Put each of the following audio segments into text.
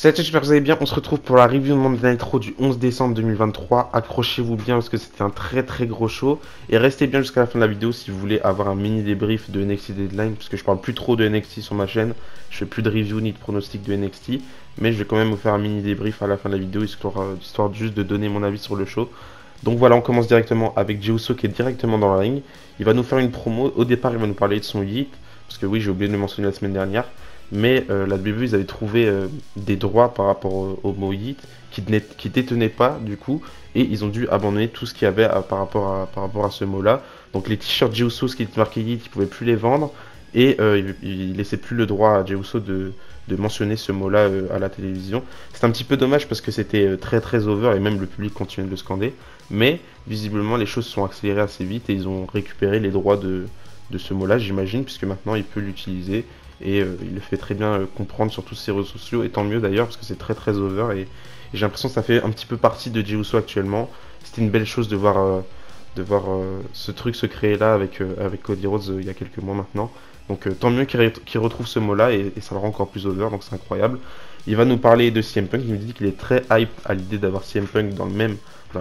Salut, j'espère que vous allez bien. On se retrouve pour la review de Monday Night Raw du 11 décembre 2023. Accrochez-vous bien parce que c'était un très très gros show. Et restez bien jusqu'à la fin de la vidéo si vous voulez avoir un mini débrief de NXT Deadline. Parce que je parle plus trop de NXT sur ma chaîne. Je fais plus de review ni de pronostic de NXT. Mais je vais quand même vous faire un mini débrief à la fin de la vidéo histoire juste de donner mon avis sur le show. Donc voilà, on commence directement avec Jey Uso qui est directement dans le ring. Il va nous faire une promo. Au départ, il va nous parler de son hit. Parce que oui, j'ai oublié de le mentionner la semaine dernière. Mais la WWE, ils avaient trouvé des droits par rapport au mot hit qui détenaient pas du coup, et ils ont dû abandonner tout ce qu'il y avait par rapport à ce mot-là. Donc les t-shirts Jey Uso qui étaient marqués hit, ils pouvaient plus les vendre, et ils laissaient plus le droit à Jey Uso de mentionner ce mot-là à la télévision. C'est un petit peu dommage parce que c'était très très over et même le public continuait de le scander. Mais visiblement les choses se sont accélérées assez vite et ils ont récupéré les droits de ce mot-là, j'imagine, puisque maintenant il peut l'utiliser et il le fait très bien comprendre sur tous ses réseaux sociaux, et tant mieux d'ailleurs parce que c'est très très over, et j'ai l'impression que ça fait un petit peu partie de Jey Uso actuellement. C'était une belle chose de voir ce truc se créer là avec Cody Rhodes il y a quelques mois maintenant. Donc tant mieux qu'il retrouve ce mot-là, et ça le rend encore plus over, donc c'est incroyable. Il va nous parler de CM Punk, il nous dit qu'il est très hype à l'idée d'avoir CM Punk dans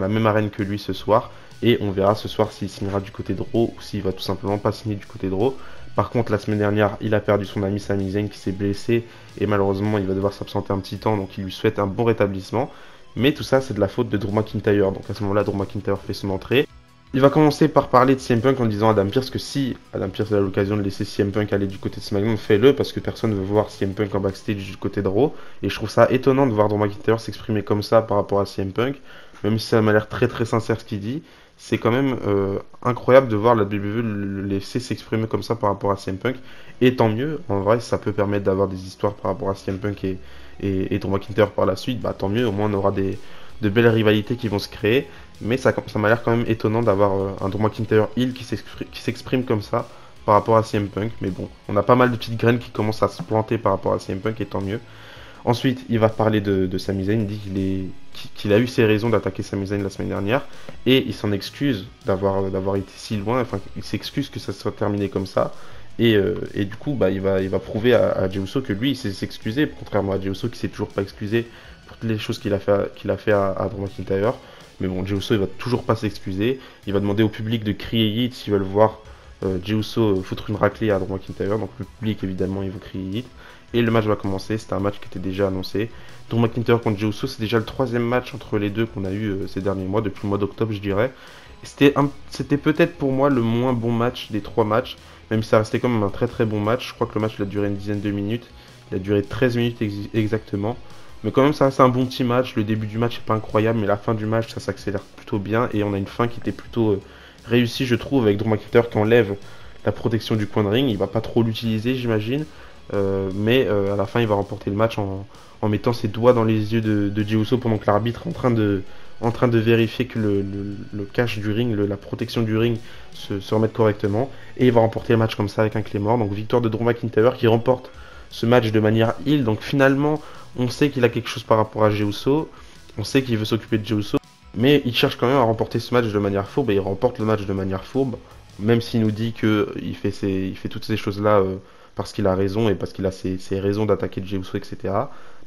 la même arène que lui ce soir, et on verra ce soir s'il signera du côté de Raw ou s'il va tout simplement pas signer du côté de Raw. Par contre, la semaine dernière, il a perdu son ami Sami Zayn qui s'est blessé, et malheureusement, il va devoir s'absenter un petit temps, donc il lui souhaite un bon rétablissement. Mais tout ça, c'est de la faute de Drew McIntyre. Donc à ce moment-là, Drew McIntyre fait son entrée. Il va commencer par parler de CM Punk en disant à Adam Pearce que si Adam Pearce a l'occasion de laisser CM Punk aller du côté de SmackDown, fais-le parce que personne ne veut voir CM Punk en backstage du côté de Raw. Et je trouve ça étonnant de voir Drew McIntyre s'exprimer comme ça par rapport à CM Punk, même si ça m'a l'air très très sincère ce qu'il dit. C'est quand même incroyable de voir la WWE le laisser s'exprimer comme ça par rapport à CM Punk. Et tant mieux, en vrai, ça peut permettre d'avoir des histoires par rapport à CM Punk et Drew McIntyre par la suite. Bah tant mieux, au moins on aura de belles rivalités qui vont se créer. Mais ça m'a l'air quand même étonnant d'avoir un Drew McIntyre heel qui s'exprime comme ça par rapport à CM Punk. Mais bon, on a pas mal de petites graines qui commencent à se planter par rapport à CM Punk, et tant mieux. Ensuite, il va parler de Sami Zayn. Il dit qu'il a eu ses raisons d'attaquer Sami Zayn la semaine dernière, et il s'en excuse d'avoir été si loin. Enfin, il s'excuse que ça soit terminé comme ça. Et du coup, bah, il va prouver à Jey Uso que lui, il sait s'excuser, contrairement à Jey Uso qui s'est toujours pas excusé pour toutes les choses qu'il a fait à Drew McIntyre. Mais bon, Jey Uso, il va toujours pas s'excuser. Il va demander au public de crier hit s'ils veulent voir Jey Uso foutre une raclée à Drew McIntyre. Donc le public, évidemment, ils vont crier hit. Et le match va commencer. C'était un match qui était déjà annoncé. Drew McIntyre contre Jey Uso, c'est déjà le troisième match entre les deux qu'on a eu ces derniers mois, depuis le mois d'octobre, je dirais. C'était peut-être pour moi le moins bon match des trois matchs, même si ça restait quand même un très très bon match. Je crois que le match il a duré une dizaine de minutes. Il a duré 13 minutes exactement. Mais quand même, ça reste un bon petit match. Le début du match n'est pas incroyable, mais la fin du match, ça s'accélère plutôt bien. Et on a une fin qui était plutôt réussie, je trouve, avec Drew McIntyre qui enlève la protection du coin de ring. Il va pas trop l'utiliser, j'imagine. Mais à la fin, il va remporter le match en mettant ses doigts dans les yeux de Jey Uso pendant que l'arbitre est en train de vérifier que le cache du ring, la protection du ring se remette correctement. Et il va remporter le match comme ça avec un clé mort. Donc victoire de Drew McIntyre qui remporte ce match de manière heel. Donc finalement, on sait qu'il a quelque chose par rapport à Jey Uso. On sait qu'il veut s'occuper de Jey Uso. Mais il cherche quand même à remporter ce match de manière fourbe. Et il remporte le match de manière fourbe. Même s'il nous dit qu'il fait toutes ces choses-là parce qu'il a raison et parce qu'il a ses raisons d'attaquer Jey Uso, etc.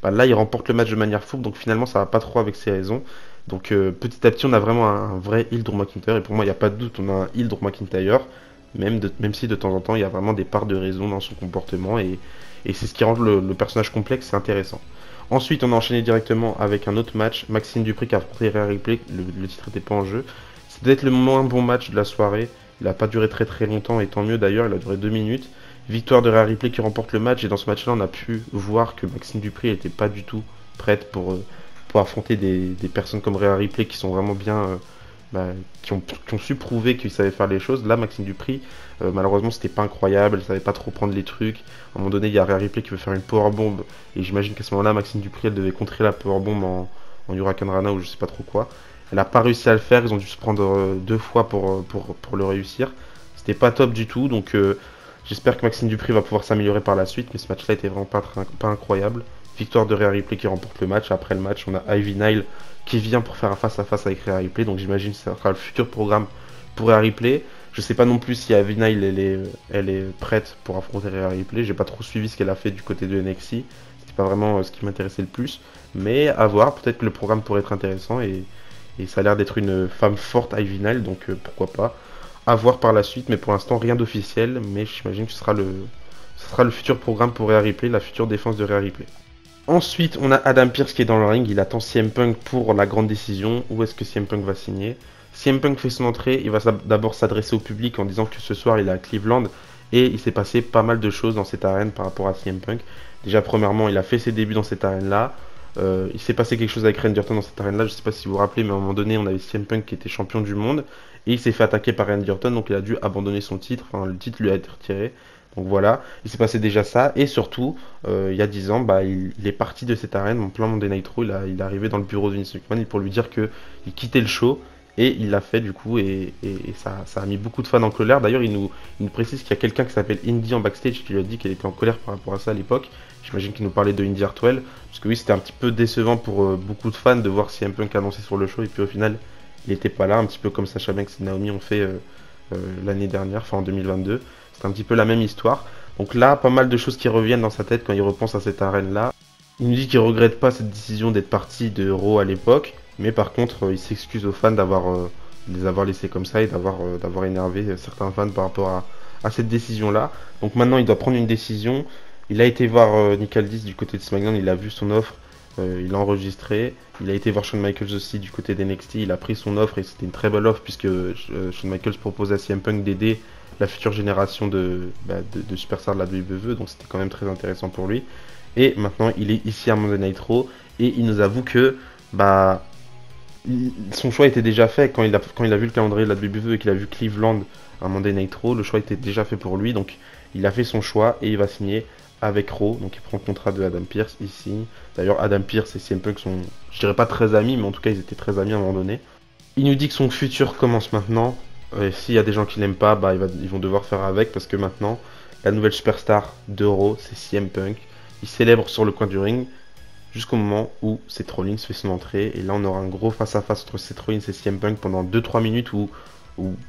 Bah là, il remporte le match de manière fourbe. Donc finalement, ça va pas trop avec ses raisons. Donc petit à petit, on a vraiment un vrai heel Drew McIntyre. Et pour moi, il n'y a pas de doute, on a un heel Drew McIntyre. Même si de temps en temps, il y a vraiment des parts de raison dans son comportement. Et c'est ce qui rend le personnage complexe et intéressant. Ensuite, on a enchaîné directement avec un autre match. Maxime Dupri qui a affronté Rhea Ripley. Le titre n'était pas en jeu. C'est peut-être le moins bon match de la soirée. Il n'a pas duré très très longtemps, et tant mieux d'ailleurs. Il a duré 2 minutes. Victoire de Rhea Ripley qui remporte le match. Et dans ce match-là, on a pu voir que Maxime Dupri n'était pas du tout prête pour affronter des personnes comme Rhea Ripley qui sont vraiment bien. Qui ont su prouver qu'ils savaient faire les choses. Là, Maxime Dupri, malheureusement, c'était pas incroyable. Elle savait pas trop prendre les trucs. À un moment donné, il y a Rhea Ripley qui veut faire une powerbomb. Et j'imagine qu'à ce moment-là, Maxime Dupri, elle devait contrer la powerbomb en Huracan Rana ou je sais pas trop quoi. Elle a pas réussi à le faire. Ils ont dû se prendre 2 fois pour le réussir. C'était pas top du tout. Donc, j'espère que Maxime Dupri va pouvoir s'améliorer par la suite. Mais ce match-là était vraiment pas incroyable. Victoire de Rhea Ripley qui remporte le match. Après le match, on a Ivy Nile qui vient pour faire un face-à-face avec Rhea Ripley. Donc j'imagine que ça sera le futur programme pour Rhea Ripley. Je sais pas non plus si Ivy Nile elle est prête pour affronter Rhea Ripley. J'ai pas trop suivi ce qu'elle a fait du côté de NXT. c'est pas vraiment ce qui m'intéressait le plus. Mais à voir, peut-être que le programme pourrait être intéressant et ça a l'air d'être une femme forte Ivy Nile, donc pourquoi pas. À voir par la suite, mais pour l'instant rien d'officiel, mais j'imagine que ce sera le futur programme pour Rhea Ripley, la future défense de Rhea Ripley. Ensuite, on a Adam Pearce qui est dans le ring, il attend CM Punk pour la grande décision, où est-ce que CM Punk va signer. CM Punk fait son entrée, il va d'abord s'adresser au public en disant que ce soir il est à Cleveland, et il s'est passé pas mal de choses dans cette arène par rapport à CM Punk. Déjà, premièrement, il a fait ses débuts dans cette arène-là. Il s'est passé quelque chose avec Randy Orton dans cette arène-là. Je sais pas si vous vous rappelez, mais à un moment donné, on avait CM Punk qui était champion du monde. Et il s'est fait attaquer par Randy Orton, donc il a dû abandonner son titre. Enfin, le titre lui a été retiré. Donc voilà, il s'est passé déjà ça. Et surtout, il y a 10 ans, bah, il est parti de cette arène en plein Monday Night Raw. Il est arrivé dans le bureau de Vince McMahon pour lui dire qu'il quittait le show. Et il l'a fait du coup, et ça a mis beaucoup de fans en colère. D'ailleurs, il nous précise qu'il y a quelqu'un qui s'appelle Indy en backstage qui lui a dit qu'elle était en colère par rapport à ça à l'époque. J'imagine qu'il nous parlait de Indy Hartwell. Parce que oui, c'était un petit peu décevant pour beaucoup de fans de voir CM Punk annoncer sur le show. Et puis au final, il n'était pas là. Un petit peu comme Sasha Banks et Naomi ont fait l'année dernière, enfin en 2022. C'est un petit peu la même histoire. Donc là, pas mal de choses qui reviennent dans sa tête quand il repense à cette arène-là. Il nous dit qu'il regrette pas cette décision d'être parti de Raw à l'époque. Mais par contre, il s'excuse aux fans de les avoir laissés comme ça et d'avoir énervé certains fans par rapport à cette décision-là. Donc maintenant, il doit prendre une décision. Il a été voir Nick Aldis du côté de SmackDown, il a vu son offre, il a enregistré. Il a été voir Shawn Michaels aussi du côté d'NXT, il a pris son offre et c'était une très belle offre puisque Shawn Michaels proposait à CM Punk d'aider la future génération de superstars de la WWE, donc c'était quand même très intéressant pour lui. Et maintenant, il est ici à Monday Night Raw et il nous avoue que bah son choix était déjà fait quand il a vu le calendrier de la WWE et qu'il a vu Cleveland à Monday Night Raw. Le choix était déjà fait pour lui, donc il a fait son choix et il va signer avec Raw. Donc il prend le contrat de Adam Pearce ici. D'ailleurs, Adam Pearce et CM Punk sont, je dirais pas très amis, mais en tout cas ils étaient très amis à un moment donné. Il nous dit que son futur commence maintenant. Et s'il y a des gens qui l'aiment pas, bah ils vont devoir faire avec parce que maintenant la nouvelle superstar de Raw, c'est CM Punk. Il célèbre sur le coin du ring jusqu'au moment où Seth Rollins fait son entrée. Et là, on aura un gros face-à-face entre Seth Rollins et CM Punk pendant 2-3 minutes où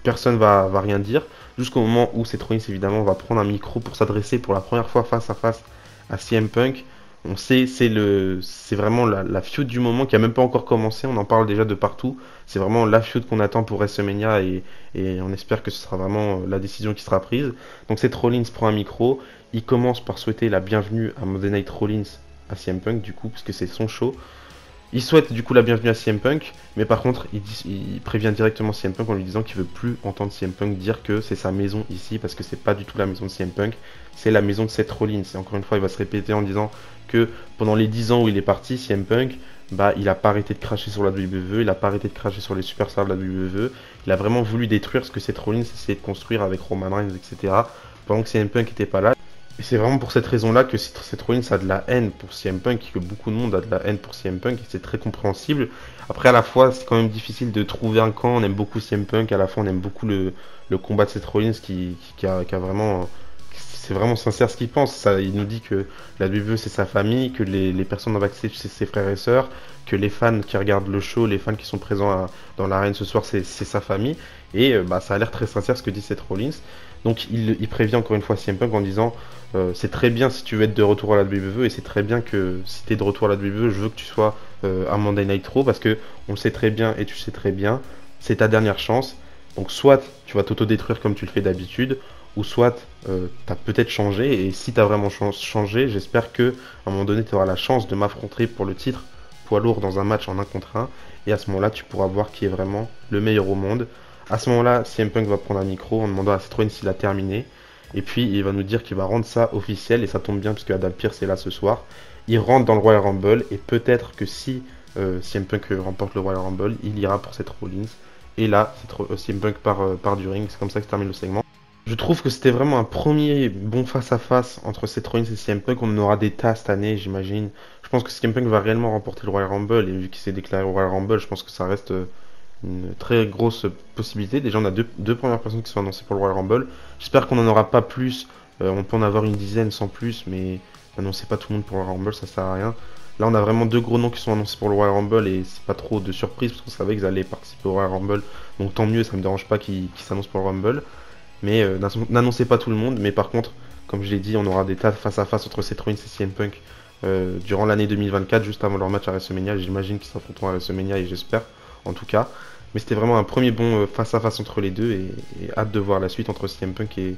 personne va rien dire. Jusqu'au moment où Seth Rollins, évidemment, va prendre un micro pour s'adresser pour la première fois face-à-face à CM Punk. On sait, c'est vraiment la feud du moment qui a même pas encore commencé. On en parle déjà de partout. C'est vraiment la feud qu'on attend pour WrestleMania et on espère que ce sera vraiment la décision qui sera prise. Donc Seth Rollins prend un micro. Il commence par souhaiter la bienvenue à Monday Night Rollins à CM Punk du coup parce que c'est son show. Il souhaite du coup la bienvenue à CM Punk, mais par contre il prévient directement CM Punk en lui disant qu'il veut plus entendre CM Punk dire que c'est sa maison ici parce que c'est pas du tout la maison de CM Punk, c'est la maison de Seth Rollins. Et encore une fois il va se répéter en disant que pendant les 10 ans où il est parti, CM Punk, bah il a pas arrêté de cracher sur la WWE, il a pas arrêté de cracher sur les superstars de la WWE, il a vraiment voulu détruire ce que Seth Rollins essayait de construire avec Roman Reigns, etc. pendant que CM Punk était pas là. Et c'est vraiment pour cette raison-là que Seth Rollins a de la haine pour CM Punk et que beaucoup de monde a de la haine pour CM Punk et c'est très compréhensible. Après, à la fois, c'est quand même difficile de trouver un camp. On aime beaucoup CM Punk, à la fois, on aime beaucoup le combat de Seth Rollins qui a vraiment. C'est vraiment sincère ce qu'il pense. Ça, il nous dit que la WWE c'est sa famille, que les personnes en backstage c'est ses frères et sœurs, que les fans qui regardent le show, les fans qui sont présents dans l'arène ce soir c'est sa famille. Et bah, ça a l'air très sincère ce que dit Seth Rollins. Donc il prévient encore une fois CM Punk en disant c'est très bien si tu veux être de retour à la WWE et c'est très bien que si tu es de retour à la WWE, je veux que tu sois à Monday Night Raw parce que on le sait très bien et tu sais très bien, c'est ta dernière chance. Donc soit tu vas t'auto-détruire comme tu le fais d'habitude, ou soit t'as peut-être changé, et si t'as vraiment changé, j'espère que à un moment donné tu auras la chance de m'affronter pour le titre poids lourd dans un match en 1 contre 1, et à ce moment-là tu pourras voir qui est vraiment le meilleur au monde. À ce moment-là, CM Punk va prendre un micro en demandant à Seth Rollins s'il a terminé, et puis il va nous dire qu'il va rendre ça officiel, et ça tombe bien puisque Adam Pearce est là ce soir. Il rentre dans le Royal Rumble, et peut-être que si CM Punk remporte le Royal Rumble, il ira pour Seth Rollins, et là CM Punk part du ring. C'est comme ça que se termine le segment. Je trouve que c'était vraiment un premier bon face-à-face entre Seth Rollins et CM Punk. On en aura des tas cette année, j'imagine. Je pense que CM Punk va réellement remporter le Royal Rumble. Et vu qu'il s'est déclaré au Royal Rumble, je pense que ça reste une très grosse possibilité. Déjà, on a deux premières personnes qui sont annoncées pour le Royal Rumble. J'espère qu'on n'en aura pas plus. On peut en avoir une dizaine sans plus, mais n'annoncez pas tout le monde pour le Royal Rumble, ça sert à rien. Là, on a vraiment 2 gros noms qui sont annoncés pour le Royal Rumble et c'est pas trop de surprise parce qu'on savait qu'ils allaient participer au Royal Rumble. Donc tant mieux, ça me dérange pas qu'ils s'annoncent pour le Rumble. Mais n'annoncez pas tout le monde. Mais par contre, comme je l'ai dit, on aura des tas face à face entre Seth Rollins et CM Punk durant l'année 2024, juste avant leur match à WrestleMania. J'imagine qu'ils s'affronteront à WrestleMania et j'espère, en tout cas. Mais c'était vraiment un premier bon face-à-face entre les deux et hâte de voir la suite entre CM Punk et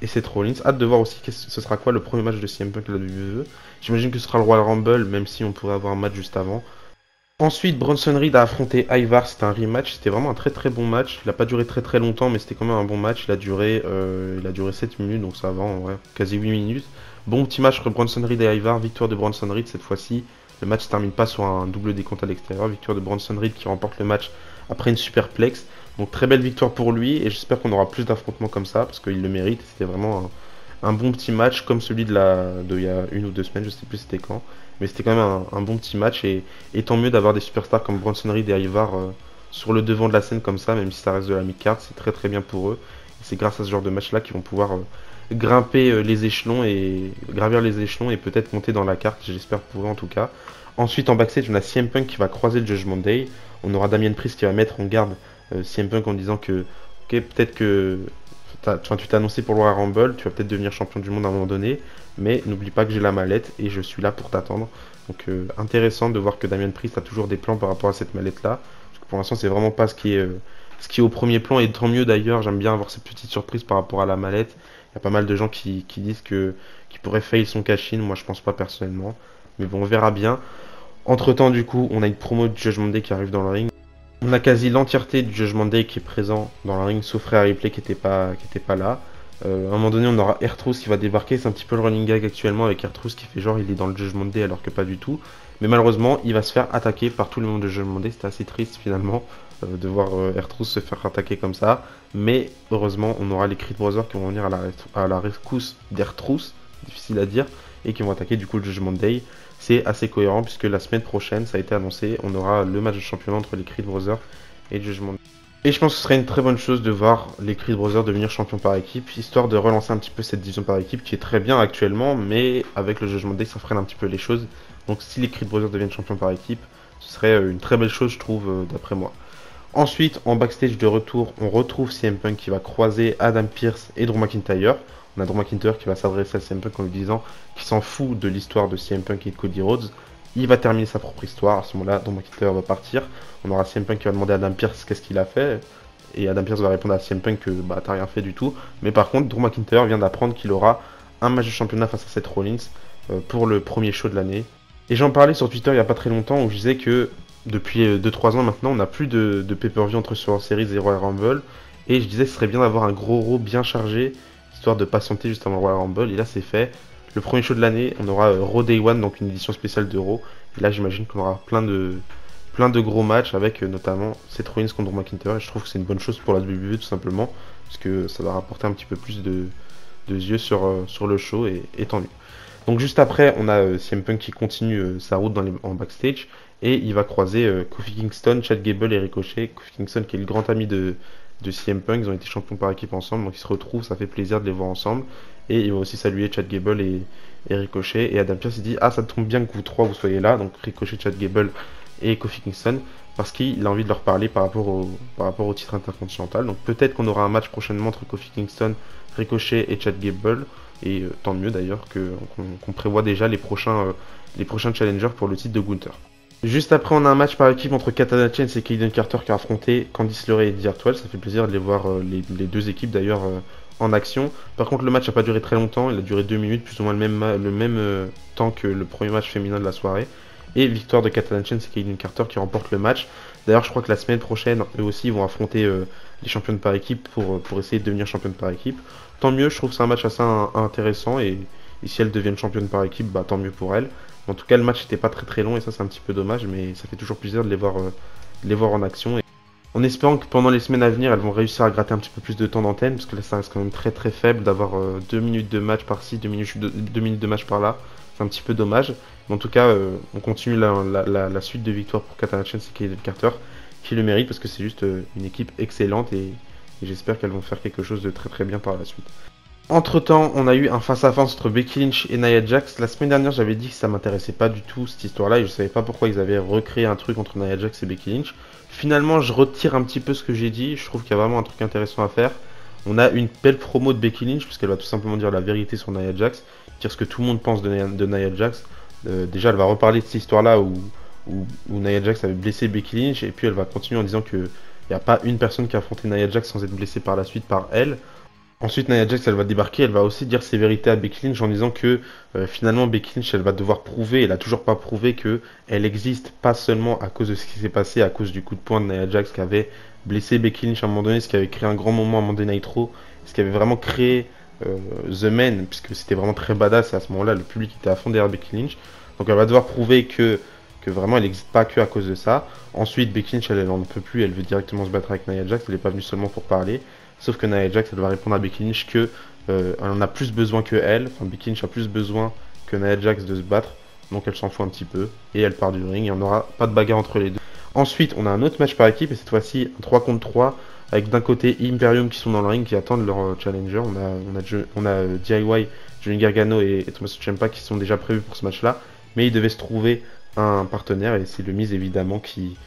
Seth Rollins. Hâte de voir aussi ce sera quoi le premier match de CM Punk à la WWE. J'imagine que ce sera le Royal Rumble, même si on pourrait avoir un match juste avant. Ensuite, Bronson Reed a affronté Ivar, c'était un rematch, c'était vraiment un très très bon match. Il n'a pas duré très très longtemps, mais c'était quand même un bon match. Il a duré 7 minutes, donc ça va en vrai, quasi 8 minutes. Bon petit match entre Bronson Reed et Ivar, victoire de Bronson Reed cette fois-ci. Le match ne se termine pas sur un double décompte à l'extérieur, victoire de Bronson Reed qui remporte le match après une superplex. Donc très belle victoire pour lui, et j'espère qu'on aura plus d'affrontements comme ça, parce qu'il le mérite. C'était vraiment un bon petit match comme celui il y a 1 ou 2 semaines, je sais plus c'était quand. Mais c'était quand même un bon petit match et tant mieux d'avoir des superstars comme Bronson Reed et Ivar sur le devant de la scène comme ça, même si ça reste de la mid-card, c'est très très bien pour eux. Et c'est grâce à ce genre de match là qu'ils vont pouvoir grimper les échelons et gravir les échelons et peut-être monter dans la carte, j'espère pour eux en tout cas. Ensuite en backstage on a CM Punk qui va croiser le Judgment Day. On aura Damien Priest qui va mettre en garde CM Punk en disant que ok peut-être que tu t'es annoncé pour le Royal Rumble, tu vas peut-être devenir champion du monde à un moment donné, mais n'oublie pas que j'ai la mallette et je suis là pour t'attendre. Donc intéressant de voir que Damien Priest a toujours des plans par rapport à cette mallette là. Parce que pour l'instant c'est vraiment pas ce qui est au premier plan et tant mieux d'ailleurs, j'aime bien avoir cette petite surprise par rapport à la mallette. Il y a pas mal de gens qui disent qu'il pourrait fail son cash-in, moi je pense pas personnellement. Mais bon on verra bien. Entre temps du coup on a une promo de Judgment Day qui arrive dans le ring. On a quasi l'entièreté du Judgment Day qui est présent dans le ring, sauf Rhea Ripley qui était pas là. À un moment donné, on aura R-Truth qui va débarquer. C'est un petit peu le running gag actuellement avec R-Truth qui fait genre il est dans le Judgment Day alors que pas du tout. Mais malheureusement, il va se faire attaquer par tout le monde de Judgment Day. C'était assez triste finalement de voir R-Truth se faire attaquer comme ça. Mais heureusement, on aura les Creed Brothers qui vont venir à la rescousse d'R-Truth, difficile à dire, et qui vont attaquer du coup le Judgment Day. C'est assez cohérent puisque la semaine prochaine, ça a été annoncé, on aura le match de championnat entre les Creed Brothers et Judgment Day. Et je pense que ce serait une très bonne chose de voir les Creed Brothers devenir champions par équipe, histoire de relancer un petit peu cette division par équipe qui est très bien actuellement, mais avec le Judgment Day, ça freine un petit peu les choses. Donc si les Creed Brothers deviennent champions par équipe, ce serait une très belle chose, je trouve, d'après moi. Ensuite, en backstage de retour, on retrouve CM Punk qui va croiser Adam Pearce et Drew McIntyre. On a Drew McIntyre qui va s'adresser à CM Punk en lui disant qu'il s'en fout de l'histoire de CM Punk et de Cody Rhodes. Il va terminer sa propre histoire. À ce moment-là, Drew McIntyre va partir. On aura CM Punk qui va demander à Adam Pearce qu'est-ce qu'il a fait. Et Adam Pearce va répondre à CM Punk que bah t'as rien fait du tout. Mais par contre, Drew McIntyre vient d'apprendre qu'il aura un match de championnat face à Seth Rollins pour le premier show de l'année. Et j'en parlais sur Twitter il n'y a pas très longtemps où je disais que depuis 2-3 ans maintenant, on n'a plus de pay-per-view entre Survivor Series et Royal Rumble. Et je disais que ce serait bien d'avoir un gros Raw bien chargé, histoire de patienter juste avant le Royal Rumble. Et là, c'est fait. Le premier show de l'année, on aura Raw Day One, donc une édition spéciale de Raw. Et là, j'imagine qu'on aura plein de gros matchs avec notamment Seth Rollins contre Drew McIntyre. Et je trouve que c'est une bonne chose pour la WWE tout simplement, parce que ça va rapporter un petit peu plus de yeux sur le show et tant mieux. Donc juste après, on a CM Punk qui continue sa route en backstage et il va croiser Kofi Kingston, Chad Gable et Ricochet. Kofi Kingston qui est le grand ami de CM Punk, ils ont été champions par équipe ensemble, donc ils se retrouvent, ça fait plaisir de les voir ensemble. Et il va aussi saluer Chad Gable et Ricochet. Et Adam Pearce il dit ah ça tombe bien que vous trois vous soyez là, donc Ricochet, Chad Gable et Kofi Kingston, parce qu'il a envie de leur parler par rapport au titre intercontinental. Donc peut-être qu'on aura un match prochainement entre Kofi Kingston, Ricochet et Chad Gable. Et tant mieux d'ailleurs qu'on prévoit déjà les prochains challengers pour le titre de Gunther. Juste après, on a un match par équipe entre Katana Chance et Kayden Carter qui a affronté Candice LeRae et Eddie Hartwell. Ça fait plaisir de les voir, les deux équipes d'ailleurs, en action. Par contre, le match n'a pas duré très longtemps. Il a duré 2 minutes, plus ou moins le même temps que le premier match féminin de la soirée. Et victoire de Katana Chance et Kayden Carter qui remporte le match. D'ailleurs, je crois que la semaine prochaine, eux aussi, ils vont affronter les championnes par équipe pour essayer de devenir championnes par équipe. Tant mieux, je trouve que c'est un match assez intéressant et si elles deviennent championnes par équipe, bah tant mieux pour elles. En tout cas, le match n'était pas très très long et ça c'est un petit peu dommage, mais ça fait toujours plaisir de les voir en action. Et en espérant que pendant les semaines à venir, elles vont réussir à gratter un petit peu plus de temps d'antenne, parce que là ça reste quand même très très faible d'avoir 2 minutes de match par-ci, 2 minutes de match par-là. C'est un petit peu dommage. Mais en tout cas, on continue la suite de victoires pour Katana Chance et Kayden Carter, qui le mérite parce que c'est juste une équipe excellente et j'espère qu'elles vont faire quelque chose de très très bien par la suite. Entre temps, on a eu un face-à-face entre Becky Lynch et Nia Jax. La semaine dernière, j'avais dit que ça m'intéressait pas du tout cette histoire-là et je savais pas pourquoi ils avaient recréé un truc entre Nia Jax et Becky Lynch. Finalement, je retire un petit peu ce que j'ai dit. Je trouve qu'il y a vraiment un truc intéressant à faire. On a une belle promo de Becky Lynch puisqu'elle va tout simplement dire la vérité sur Nia Jax, dire ce que tout le monde pense de Nia Jax. Déjà, elle va reparler de cette histoire-là où Nia Jax avait blessé Becky Lynch, et puis elle va continuer en disant que il n'y a pas une personne qui a affronté Nia Jax sans être blessée par la suite par elle. Ensuite, Nia Jax, elle va débarquer, elle va aussi dire ses vérités à Becky Lynch en disant que finalement Becky Lynch, elle va devoir prouver, elle a toujours pas prouvé que elle existe, pas seulement à cause de ce qui s'est passé, à cause du coup de poing de Nia Jax qui avait blessé Becky Lynch à un moment donné, ce qui avait créé un grand moment à Monday Night Raw, ce qui avait vraiment créé The Man, puisque c'était vraiment très badass et à ce moment-là, le public était à fond derrière Becky Lynch. Donc elle va devoir prouver que vraiment elle n'existe pas que à cause de ça. Ensuite, Becky Lynch, elle en peut plus, elle veut directement se battre avec Nia Jax, elle n'est pas venue seulement pour parler. Sauf que Nia Jax, elle va répondre à Becky Lynch que elle en a plus besoin que elle. Enfin, Becky Lynch a plus besoin que Nia Jax de se battre. Donc elle s'en fout un petit peu. Et elle part du ring. Il n'y en aura pas de bagarre entre les deux. Ensuite, on a un autre match par équipe. Et cette fois-ci, un 3 contre 3. Avec d'un côté Imperium qui sont dans le ring, qui attendent leur challenger. On a DIY, Johnny Gargano et Tommaso Ciampa qui sont déjà prévus pour ce match-là. Mais il devait se trouver un partenaire. Et c'est le Miz évidemment qui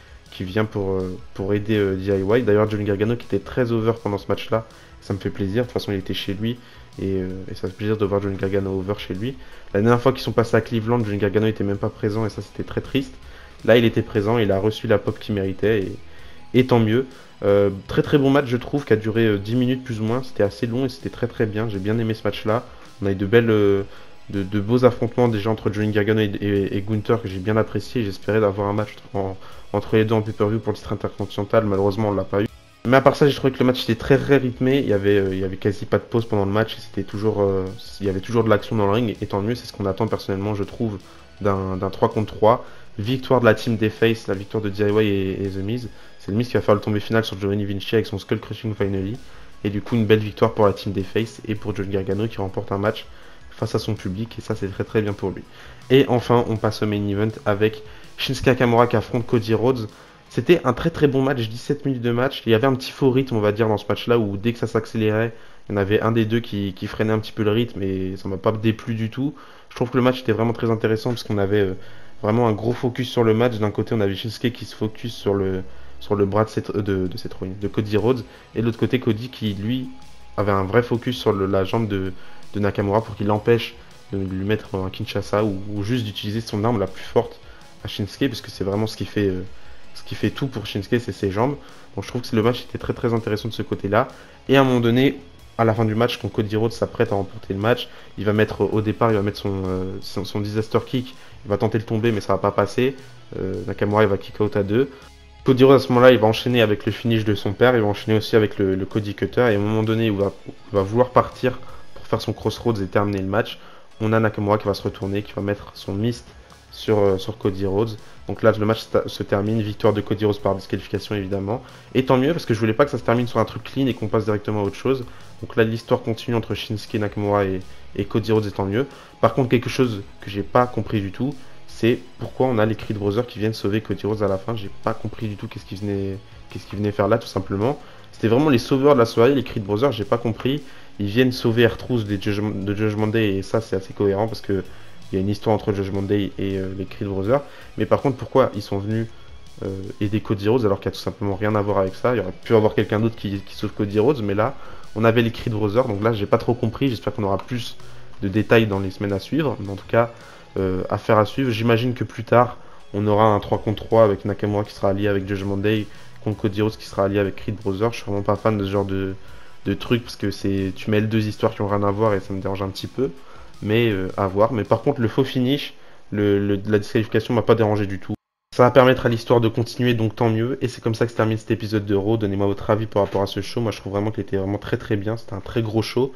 vient pour aider DIY. D'ailleurs, Johnny Gargano qui était très over pendant ce match-là, ça me fait plaisir. De toute façon, il était chez lui et ça fait plaisir de voir Johnny Gargano over chez lui. La dernière fois qu'ils sont passés à Cleveland, Johnny Gargano était même pas présent et ça c'était très triste. Là, il était présent, il a reçu la pop qu'il méritait et tant mieux. Très très bon match, je trouve, qui a duré 10 minutes plus ou moins. C'était assez long et c'était très très bien. J'ai bien aimé ce match-là. On a eu de belles. De beaux affrontements déjà entre Johnny Gargano et Gunther que j'ai bien apprécié. J'espérais d'avoir un match entre les deux en pay-per-view pour le titre intercontinental. Malheureusement, on l'a pas eu. Mais à part ça, j'ai trouvé que le match était très très rythmé. Il y avait quasi pas de pause pendant le match. C'était toujours, il y avait toujours de l'action dans le ring. Et tant mieux, c'est ce qu'on attend personnellement, je trouve, d'un 3 contre 3. Victoire de la team des Face, la victoire de DIY et The Miz. C'est le Miz qui va faire le tombé final sur Giovanni Vinci avec son Skull Crushing Finally. Et du coup, une belle victoire pour la team des Face et pour Johnny Gargano qui remporte un match face à son public. Et ça, c'est très très bien pour lui. Et enfin, on passe au main event avec Shinsuke Nakamura qui affronte Cody Rhodes. C'était un très très bon match, 17 minutes de match. Il y avait un petit faux rythme, on va dire, dans ce match-là, où dès que ça s'accélérait, il y en avait un des deux qui freinait un petit peu le rythme et ça m'a pas déplu du tout. Je trouve que le match était vraiment très intéressant parce qu'on avait vraiment un gros focus sur le match. D'un côté, on avait Shinsuke qui se focus sur le bras de Cody Rhodes, et de l'autre côté, Cody qui, lui, avait un vrai focus sur la jambe de Nakamura pour qu'il l'empêche de lui mettre un Kinshasa ou juste d'utiliser son arme la plus forte à Shinsuke, parce que c'est vraiment ce qui fait tout pour Shinsuke, c'est ses jambes. Donc je trouve que le match était très très intéressant de ce côté-là. Et à un moment donné, à la fin du match, quand Cody Rhodes s'apprête à remporter le match, il va mettre au départ, il va mettre son disaster kick, il va tenter de tomber mais ça va pas passer. Nakamura il va kick out à 2. Cody Rhodes à ce moment-là, il va enchaîner avec le finish de son père, il va enchaîner aussi avec le Cody Cutter, et à un moment donné, il va vouloir partir pour faire son crossroads et terminer le match. On a Nakamura qui va se retourner, qui va mettre son mist sur Cody Rhodes. Donc là, le match se termine, victoire de Cody Rhodes par disqualification évidemment. Et tant mieux, parce que je voulais pas que ça se termine sur un truc clean et qu'on passe directement à autre chose. Donc là, l'histoire continue entre Shinsuke Nakamura et Cody Rhodes, et tant mieux. Par contre, quelque chose que j'ai pas compris du tout, c'est pourquoi on a les Creed Brothers qui viennent sauver Cody Rhodes à la fin. J'ai pas compris du tout qu'est-ce qu'ils venaient faire là, tout simplement. C'était vraiment les sauveurs de la soirée, les Creed Brothers, j'ai pas compris. Ils viennent sauver R-Truth de Judgment Day, et ça c'est assez cohérent parce que il y a une histoire entre Judgment Day et les Creed Brothers. Mais par contre, pourquoi ils sont venus aider Cody Rhodes alors qu'il n'y a tout simplement rien à voir avec ça? Il y aurait pu avoir quelqu'un d'autre qui sauve Cody Rhodes, mais là, on avait les Creed Brothers, donc là, j'ai pas trop compris. J'espère qu'on aura plus de détails dans les semaines à suivre. Mais en tout cas, affaire à suivre. J'imagine que plus tard, on aura un 3 contre 3 avec Nakamura qui sera allié avec Judgment Day contre Cody Rhodes qui sera allié avec Creed Brothers. Je suis vraiment pas fan de ce genre de trucs parce que tu mêles deux histoires qui ont rien à voir et ça me dérange un petit peu. Mais à voir. Mais par contre, le faux finish, la disqualification m'a pas dérangé du tout. Ça va permettre à l'histoire de continuer, donc tant mieux. Et c'est comme ça que se termine cet épisode de Raw. Donnez-moi votre avis par rapport à ce show. Moi, je trouve vraiment qu'il était vraiment très très bien. C'était un très gros show.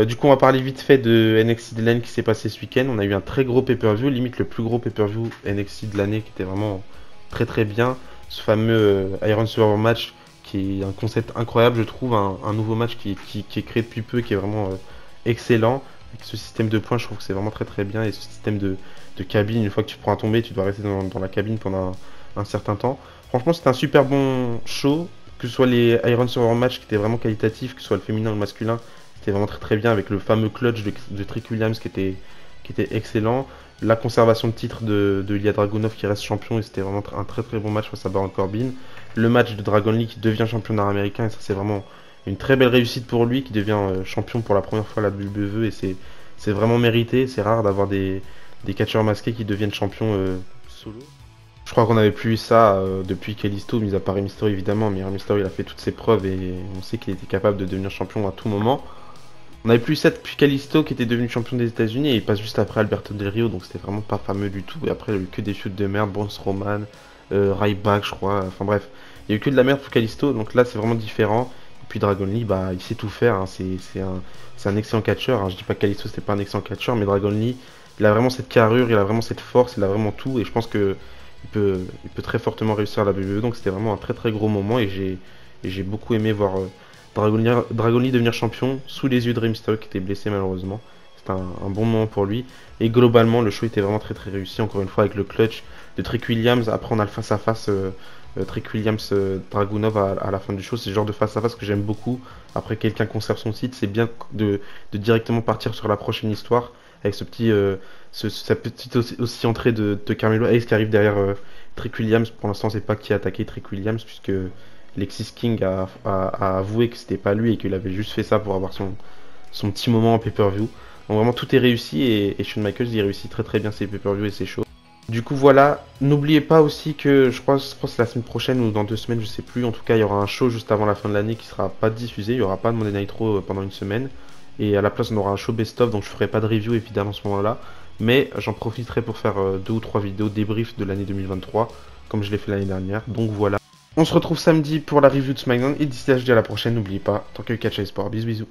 Du coup, on va parler vite fait de NXT de l'année qui s'est passé ce week-end. On a eu un très gros pay-per-view, limite le plus gros pay-per-view NXT de l'année, qui était vraiment très très bien. Ce fameux Iron Survivor match, qui est un concept incroyable, je trouve. Un nouveau match qui est créé depuis peu, qui est vraiment excellent. Avec ce système de points, je trouve que c'est vraiment très très bien. Et ce système de cabine, une fois que tu prends un tombé, tu dois rester dans la cabine pendant un certain temps. Franchement, c'était un super bon show. Que ce soit les Iron Survivor match qui étaient vraiment qualitatifs, que ce soit le féminin ou le masculin, c'était vraiment très très bien. Avec le fameux clutch de Trick Williams qui était excellent. La conservation de titre de Ilya Dragunov qui reste champion, et c'était vraiment un très très bon match face à Baron Corbin. Le match de Dragon Lee qui devient champion nord-américain, et ça c'est vraiment une très belle réussite pour lui, qui devient champion pour la première fois à la WWE, et c'est vraiment mérité. C'est rare d'avoir des des catcheurs masqués qui deviennent champions solo. Je crois qu'on n'avait plus eu ça depuis Kalisto, mis à part Rey Mysterio évidemment, mais Rey Mysterio il a fait toutes ses preuves et on sait qu'il était capable de devenir champion à tout moment. On n'avait plus eu ça depuis Kalisto qui était devenu champion des États-Unis et il passe juste après Alberto Del Rio, donc c'était vraiment pas fameux du tout. Et après il y a eu que des chutes de merde, Braun Strowman, Ryback je crois, enfin bref, il y a eu que de la merde pour Kalisto, donc là c'est vraiment différent. Et puis Dragon Lee, bah il sait tout faire, hein. C'est un excellent catcheur, hein. Je dis pas que Kalisto c'était pas un excellent catcheur, mais Dragon Lee, il a vraiment cette carrure, il a vraiment cette force, il a vraiment tout, et je pense que il peut très fortement réussir à la WWE, donc c'était vraiment un très très gros moment, et j'ai beaucoup aimé voir Dragon Lee devenir champion sous les yeux de Rey Mysterio qui était blessé malheureusement. C'était un bon moment pour lui. Et globalement, le show était vraiment très très réussi, encore une fois avec le clutch de Trick Williams. Après, on a le face à face Trick Williams Dragunov à la fin du show. C'est le genre de face à face que j'aime beaucoup. Après, quelqu'un conserve son titre, c'est bien de directement partir sur la prochaine histoire avec sa petite aussi entrée de Carmelo Hayes qui arrive derrière Trick Williams. Pour l'instant, c'est pas qui a attaqué Trick Williams puisque Lexis King a avoué que c'était pas lui et qu'il avait juste fait ça pour avoir son petit moment en pay-per-view. Donc vraiment tout est réussi et Shawn Michaels il réussit très très bien ses pay-per-view et ses shows. Du coup voilà, n'oubliez pas aussi que je crois que c'est la semaine prochaine ou dans 2 semaines, je sais plus. En tout cas, il y aura un show juste avant la fin de l'année qui sera pas diffusé. Il y aura pas de Monday Nitro pendant une semaine. Et à la place, on aura un show best-of, donc je ferai pas de review évidemment à ce moment-là. Mais j'en profiterai pour faire 2 ou 3 vidéos débrief de l'année 2023, comme je l'ai fait l'année dernière. Donc voilà. On se retrouve samedi pour la review de SmackDown. Et d'ici là, je dis à la prochaine. N'oubliez pas, tant que catch sport. Bisous bisous.